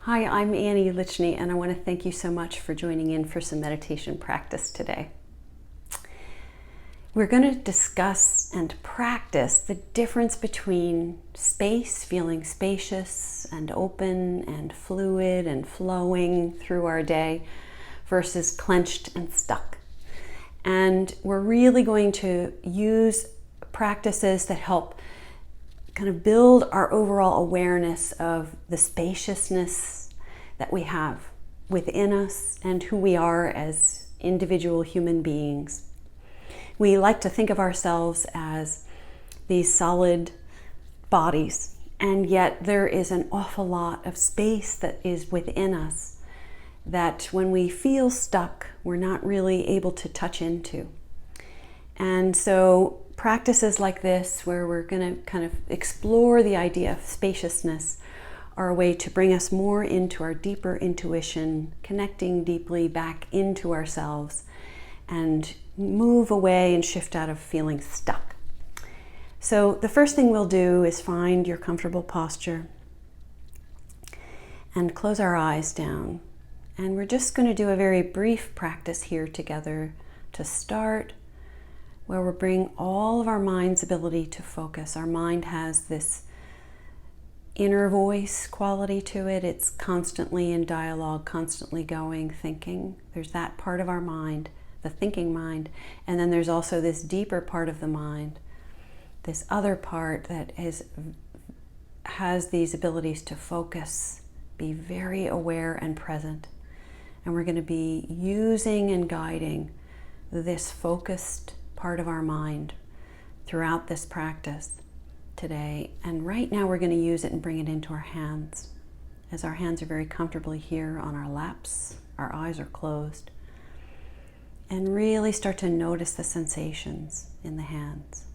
Hi, I'm Annie Lichny, and I want to thank you so much for joining in for some meditation practice today. We're going to discuss and practice the difference between space, feeling spacious and open and fluid and flowing through our day, versus clenched and stuck. And we're really going to use practices that help kind of build our overall awareness of the spaciousness that we have within us and who we are as individual human beings. We like to think of ourselves as these solid bodies, and yet there is an awful lot of space that is within us that when we feel stuck, we're not really able to touch into. And so practices like this, where we're going to kind of explore the idea of spaciousness, are a way to bring us more into our deeper intuition, connecting deeply back into ourselves, and move away and shift out of feeling stuck. So the first thing we'll do is find your comfortable posture and close our eyes down. And we're just going to do a very brief practice here together to start, where we'll bring all of our mind's ability to focus. Our mind has this inner voice quality to it. It's constantly in dialogue, constantly going, thinking. There's that part of our mind, the thinking mind. And then there's also this deeper part of the mind, this other part that has these abilities to focus, be very aware and present. And we're going to be using and guiding this focused part of our mind throughout this practice today. And right now we're going to use it and bring it into our hands. As our hands are very comfortably here on our laps, our eyes are closed. And really start to notice the sensations in the hands.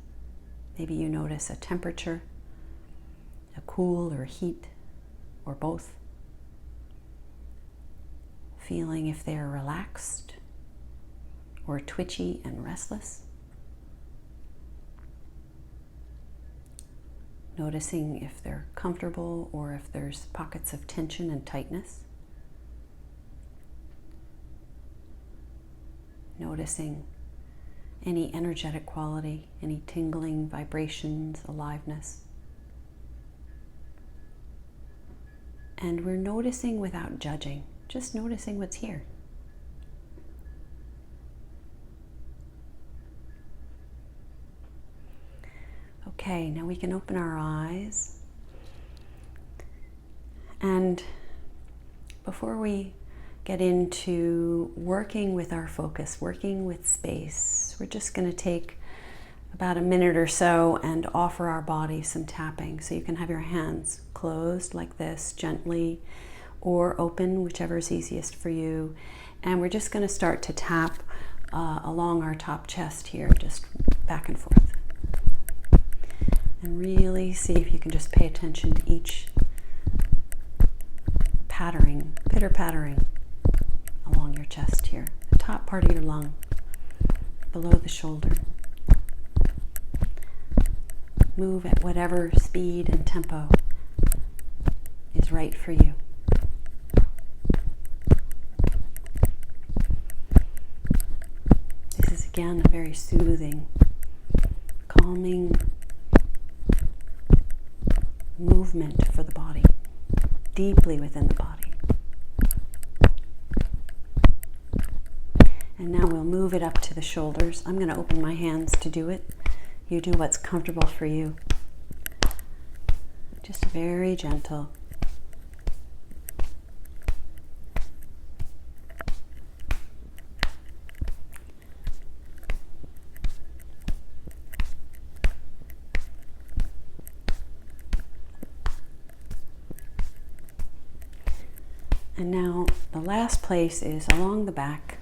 Maybe you notice a temperature, a cool or heat, or both. Feeling if they're relaxed or twitchy and restless. Noticing if they're comfortable or if there's pockets of tension and tightness. Noticing any energetic quality, any tingling, vibrations, aliveness. And we're noticing without judging, just noticing what's here. Okay, now we can open our eyes. And before we get into working with our focus, working with space, we're just going to take about a minute or so and offer our body some tapping. So you can have your hands closed like this, gently, or open, whichever is easiest for you. And we're just going to start to tap along our top chest here, just back and forth. And really see if you can just pay attention to each pattering, pitter-pattering along your chest here. The top part of your lung, below the shoulder. Move at whatever speed and tempo is right for you. This is again a very soothing, calming movement for the body, deeply within the body. And now we'll move it up to the shoulders. I'm going to open my hands to do it. You do what's comfortable for you. Just very gentle. And now the last place is along the back.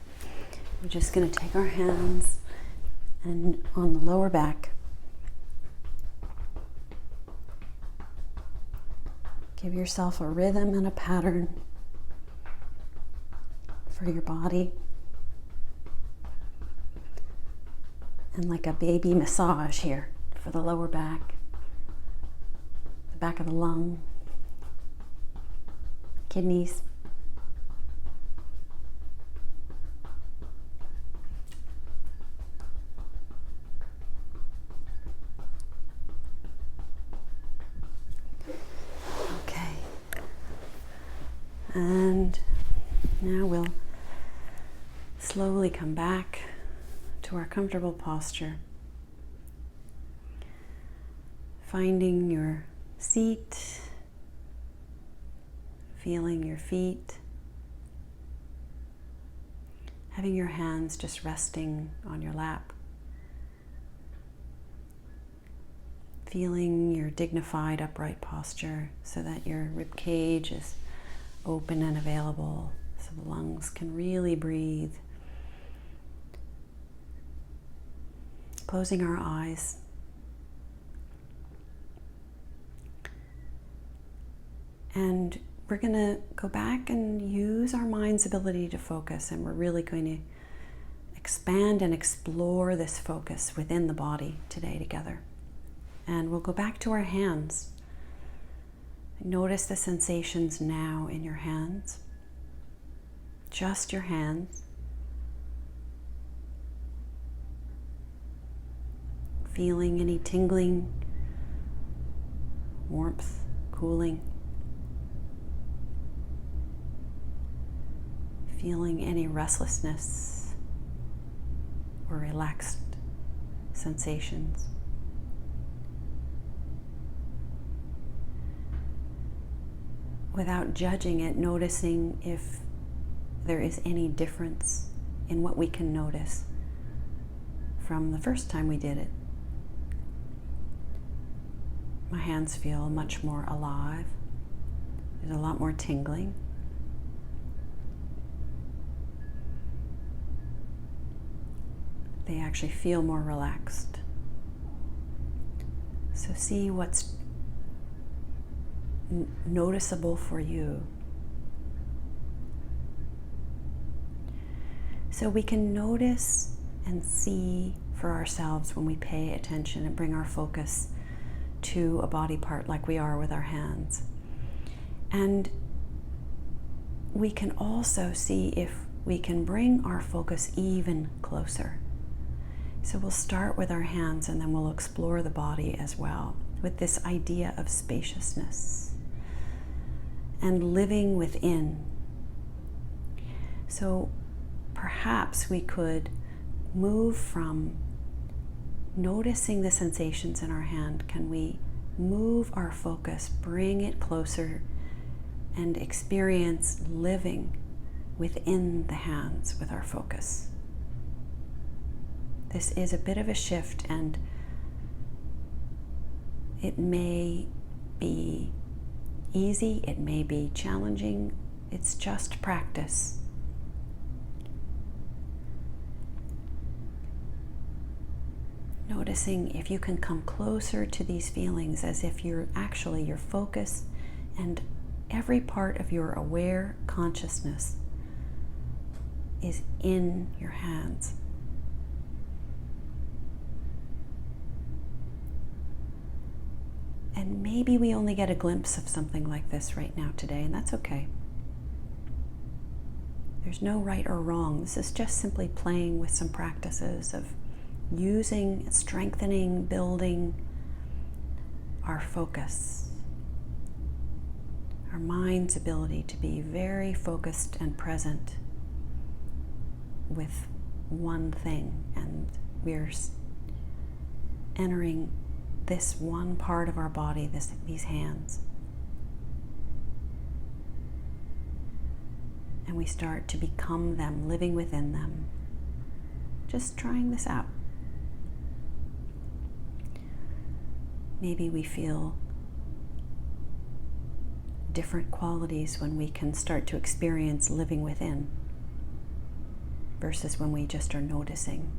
We're just going to take our hands and on the lower back. Give yourself a rhythm and a pattern for your body. And like a baby massage here for the lower back, the back of the lung. kidneys. Okay. And now we'll slowly come back to our comfortable posture. Finding your seat, feeling your feet, having your hands just resting on your lap, feeling your dignified upright posture so that your rib cage is open and available so the lungs can really breathe. Closing our eyes. And we're going to go back and use our mind's ability to focus, and we're really going to expand and explore this focus within the body today together. And we'll go back to our hands. Notice the sensations now in your hands. Just your hands. Feeling any tingling, warmth, cooling. Feeling any restlessness or relaxed sensations. Without judging it, noticing if there is any difference in what we can notice from the first time we did it. My hands feel much more alive. There's a lot more tingling. They actually feel more relaxed. So see what's noticeable for you. So we can notice and see for ourselves when we pay attention and bring our focus to a body part like we are with our hands. And we can also see if we can bring our focus even closer. So we'll start with our hands and then we'll explore the body as well with this idea of spaciousness and living within. So perhaps we could move from noticing the sensations in our hand. Can we move our focus, bring it closer, and experience living within the hands with our focus? This is a bit of a shift, and it may be easy, it may be challenging. It's just practice. Noticing if you can come closer to these feelings as if you're actually your focus and every part of your aware consciousness is in your hands. And maybe we only get a glimpse of something like this right now today, and that's okay. There's no right or wrong. This is just simply playing with some practices of using, strengthening, building our focus, our mind's ability to be very focused and present with one thing. And we're entering this one part of our body, these hands. And we start to become them, living within them. Just trying this out. Maybe we feel different qualities when we can start to experience living within versus when we just are noticing.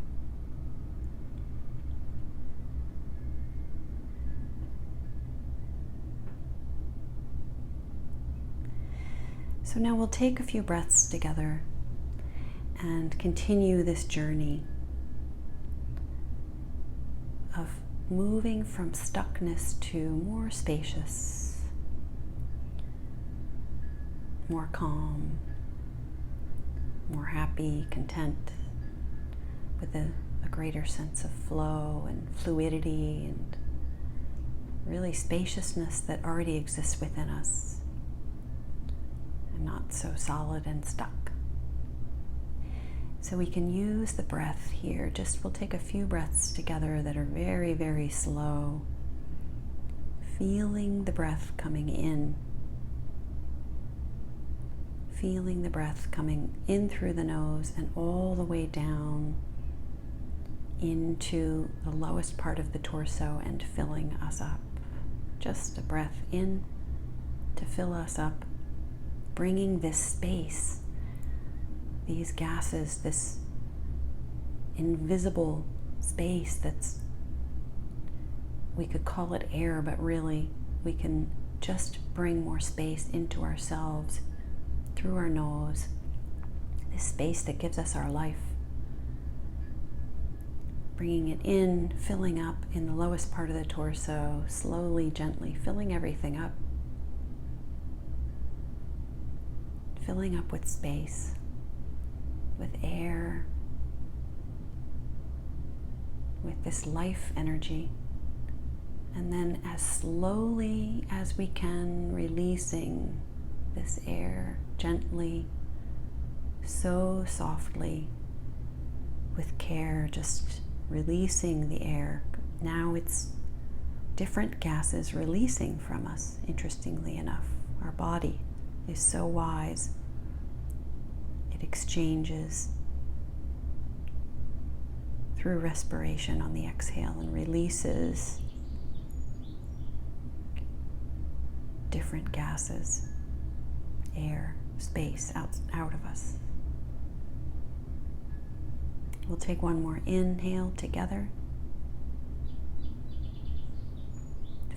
So now we'll take a few breaths together and continue this journey of moving from stuckness to more spacious, more calm, more happy, content, with a greater sense of flow and fluidity and really spaciousness that already exists within us and not so solid and stuck. So we can use the breath here. We'll take a few breaths together that are very, very slow. Feeling the breath coming in. Feeling the breath coming in through the nose and all the way down into the lowest part of the torso and filling us up. Just a breath in to fill us up, bringing this space, these gases, this invisible space we could call it air, but really we can just bring more space into ourselves through our nose, this space that gives us our life. Bringing it in, filling up in the lowest part of the torso, slowly, gently, filling everything up. Filling up with space, with air, with this life energy. And then as slowly as we can, releasing this air gently, so softly, with care, just releasing the air. Now it's different gases releasing from us, interestingly enough. Our body is so wise. It exchanges through respiration on the exhale and releases different gases, air, space out of us. We'll take one more inhale together,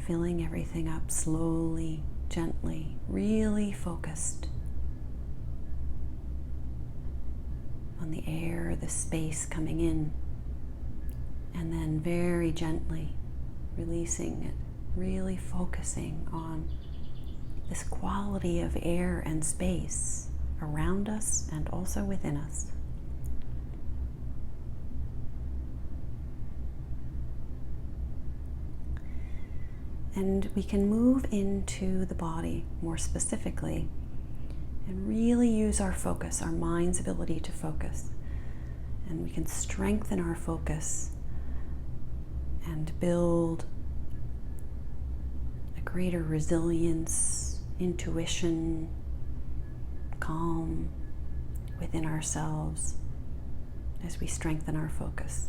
filling everything up slowly, gently, really focused on the air, the space coming in, and then very gently releasing it, really focusing on this quality of air and space around us and also within us. And we can move into the body more specifically and really use our focus, our mind's ability to focus. And we can strengthen our focus and build a greater resilience, intuition, calm within ourselves as we strengthen our focus.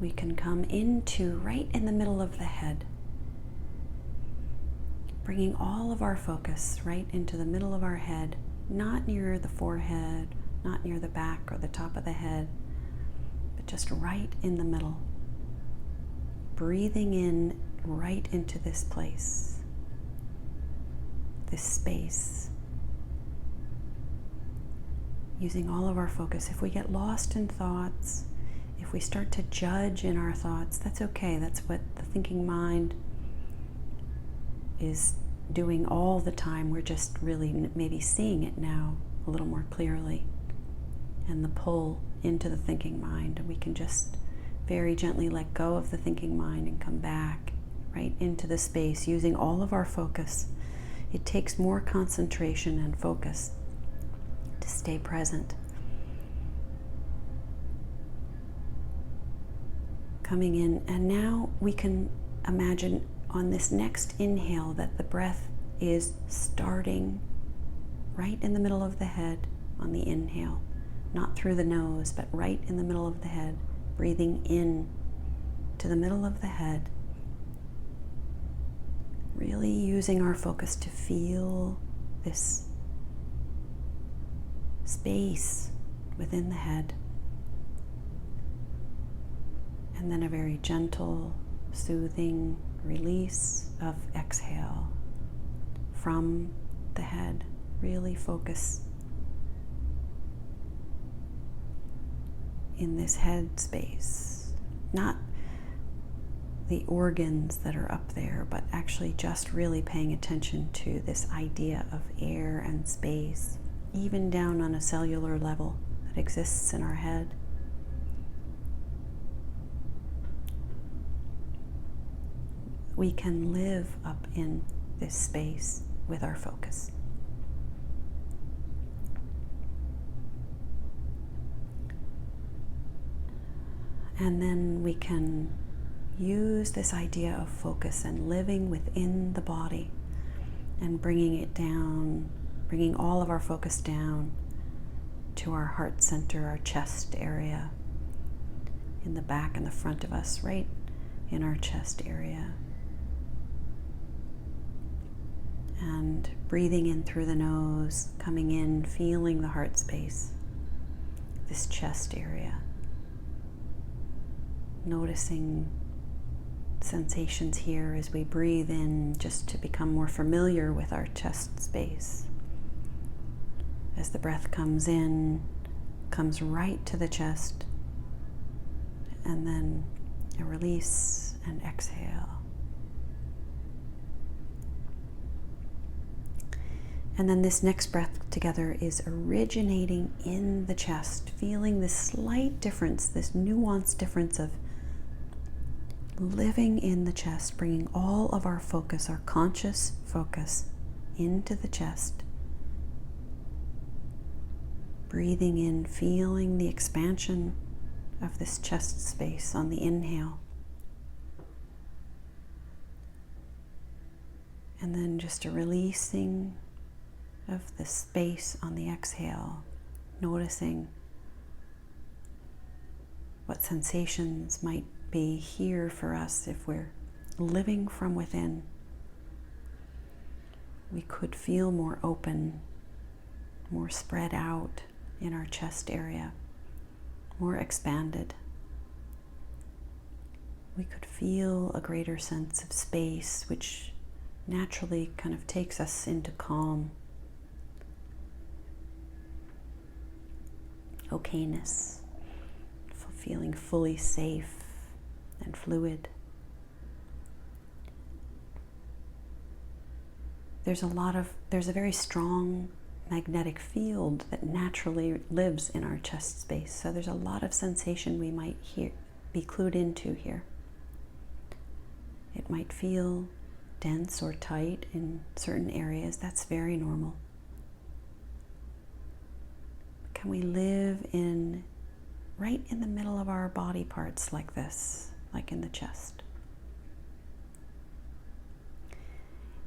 We can come into right in the middle of the head, bringing all of our focus right into the middle of our head, not near the forehead, not near the back or the top of the head, but just right in the middle. Breathing in right into this place, this space. Using all of our focus. If we get lost in thoughts, if we start to judge in our thoughts, that's okay. That's what the thinking mind is doing all the time. We're just really maybe seeing it now a little more clearly. And the pull into the thinking mind. We can just very gently let go of the thinking mind and come back right into the space using all of our focus. It takes more concentration and focus to stay present. Coming in, and now we can imagine on this next inhale that the breath is starting right in the middle of the head on the inhale, not through the nose, but right in the middle of the head, breathing in to the middle of the head, really using our focus to feel this space within the head. And then a very gentle, soothing release of exhale from the head. Really focus in this head space. Not the organs that are up there, but actually just really paying attention to this idea of air and space, even down on a cellular level that exists in our head. We can live up in this space with our focus. And then we can use this idea of focus and living within the body and bringing it down, bringing all of our focus down to our heart center, our chest area, in the back and the front of us, right in our chest area. And breathing in through the nose, coming in, feeling the heart space, this chest area. Noticing sensations here as we breathe in, just to become more familiar with our chest space. As the breath comes in, comes right to the chest, and then a release and exhale. And then this next breath together is originating in the chest, feeling this slight difference, this nuanced difference of living in the chest, bringing all of our focus, our conscious focus, into the chest. Breathing in, feeling the expansion of this chest space on the inhale. And then just a releasing of the space on the exhale, noticing what sensations might be here for us if we're living from within. We could feel more open, more spread out in our chest area, more expanded. We could feel a greater sense of space, which naturally kind of takes us into calm, okayness, feeling fully safe and fluid. There's a very strong magnetic field that naturally lives in our chest space. So there's a lot of sensation we might be clued into here. It might feel dense or tight in certain areas. That's very normal. Can we live right in the middle of our body parts like this, like in the chest?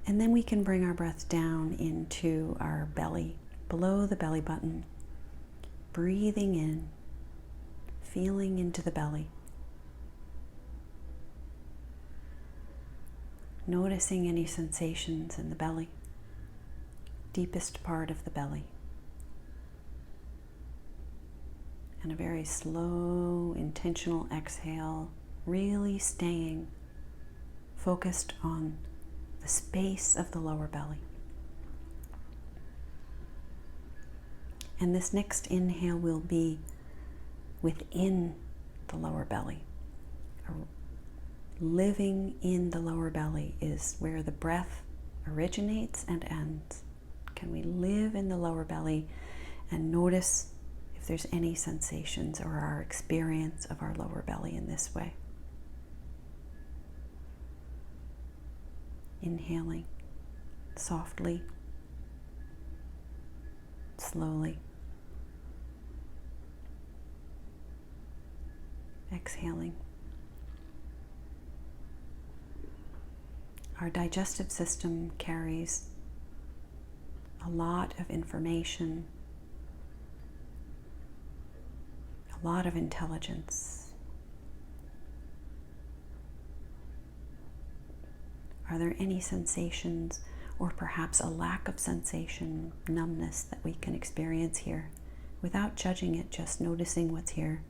And then we can bring our breath down into our belly, below the belly button, breathing in, feeling into the belly, noticing any sensations in the belly, deepest part of the belly. And a very slow, intentional exhale, really staying focused on the space of the lower belly. And this next inhale will be within the lower belly. Living in the lower belly is where the breath originates and ends. Can we live in the lower belly and notice if there's any sensations or our experience of our lower belly in this way? Inhaling softly, slowly. Exhaling. Our digestive system carries a lot of information, a lot of intelligence. Are there any sensations, or perhaps a lack of sensation, numbness that we can experience here without judging it, just noticing what's here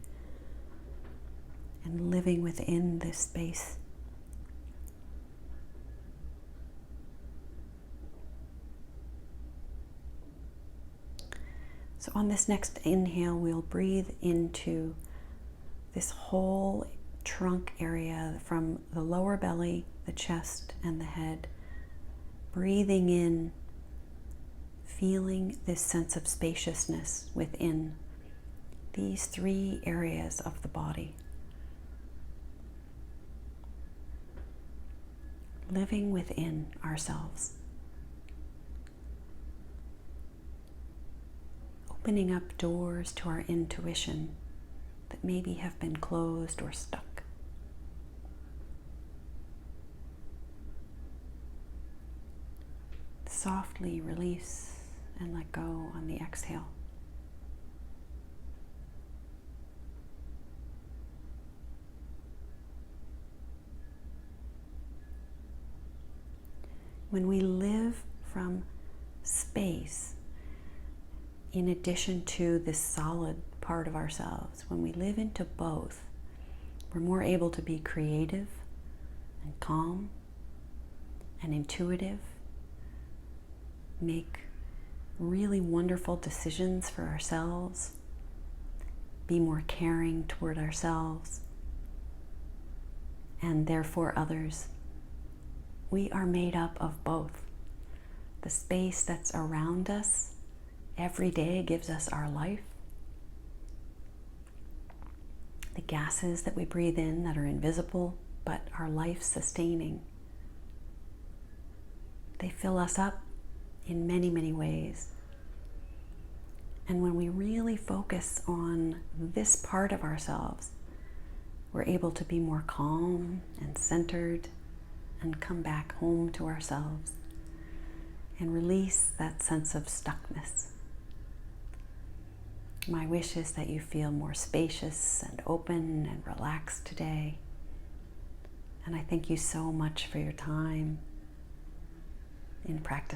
and living within this space? So on this next inhale, we'll breathe into this whole trunk area, from the lower belly, the chest, and the head. Breathing in, feeling this sense of spaciousness within these 3 areas of the body. Living within ourselves. Opening up doors to our intuition that maybe have been closed or stuck. Softly release and let go on the exhale. When we live from space, in addition to this solid part of ourselves, when we live into both, we're more able to be creative and calm and intuitive, make really wonderful decisions for ourselves, be more caring toward ourselves and therefore others. We are made up of both. The space that's around us every day gives us our life. The gases that we breathe in that are invisible but are life-sustaining. They fill us up in many, many ways. And when we really focus on this part of ourselves, we're able to be more calm and centered and come back home to ourselves and release that sense of stuckness. My wish is that you feel more spacious and open and relaxed today. And I thank you so much for your time in practice.